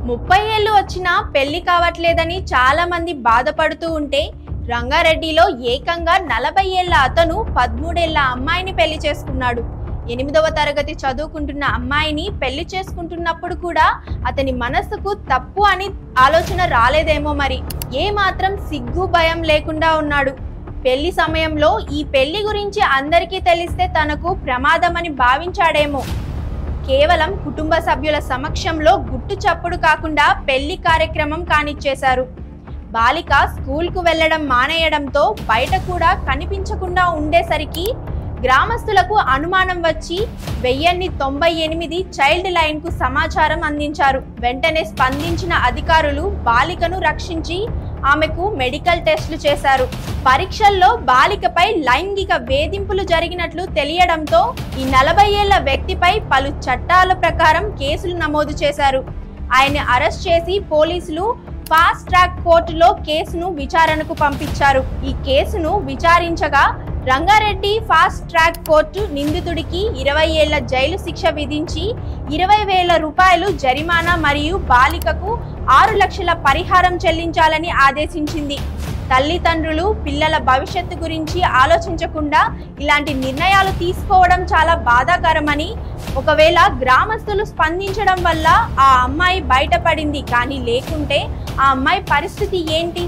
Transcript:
30 ఏళ్లు వచ్చినా పెళ్లి కావట్లేదని చాలా మంది బాధపడుతూ ఉంటే రంగారెడ్డిలో ఏకంగా 40 ఏళ్ల అతను 13 ఏళ్ల అమ్మాయిని పెళ్లి చేసుకున్నాడు. 8వ తరగతి చదువుకుంటున్న అమ్మాయిని పెళ్లి చేసుకుంటున్నప్పుడు కూడా అతని మనసుకు తప్పు అని ఆలోచన రాలేదేమో మరి. ఏ మాత్రం సిగ్గు భయం లేకుండా ఉన్నాడు. పెళ్లి సమయంలో ఈ పెళ్లి గురించి అందరికీ తెలిస్తే తనకు ప్రమాదమని భావించాడేమో. కేవలం కుటుంబ సభ్యుల సమక్షంలో గుట్టు చప్పుడు కాకుండా పెళ్లి కార్యక్రమం కానిచ్చేశారు. బాలిక స్కూల్కు వెళ్లడం మానేయడంతో బయట కూడా కనిపించకుండా ఉండేసరికి గ్రామస్తులకు అనుమానం వచ్చి 1098 చైల్డ్ లైన్ కు సమాచారం అందించారు. వెంటనే స్పందించిన అధికారులు బాలికను రక్షించి ఆమెకు మెడికల్ టెస్టులు చేశారు. పరీక్షల్లో బాలికపై లైంగిక వేధింపులు జరిగినట్లు తెలియడంతో ఈ 40 ఏళ్ల వ్యక్తిపై పలు చట్టాల ప్రకారం కేసులు నమోదు చేశారు. ఆయన్ని అరెస్ట్ చేసి పోలీసులు ఫాస్ట్ ట్రాక్ కోర్టులో కేసును విచారణకు పంపించారు. ఈ కేసును విచారించగా రంగారెడ్డి ఫాస్ట్ ట్రాక్ కోర్టు నిందితుడికి 20 ఏళ్ల జైలు శిక్ష విధించి 20,000 రూపాయలు జరిమానా మరియు బాలికకు 6 లక్షల పరిహారం చెల్లించాలని ఆదేశించింది. తల్లిదండ్రులు పిల్లల భవిష్యత్తు గురించి ఆలోచించకుండా ఇలాంటి నిర్ణయాలు తీసుకోవడం చాలా బాధాకరమని, ఒకవేళ గ్రామస్తులు స్పందించడం వల్ల ఆ అమ్మాయి బయటపడింది, కానీ లేకుంటే ఆ అమ్మాయి పరిస్థితి ఏంటి?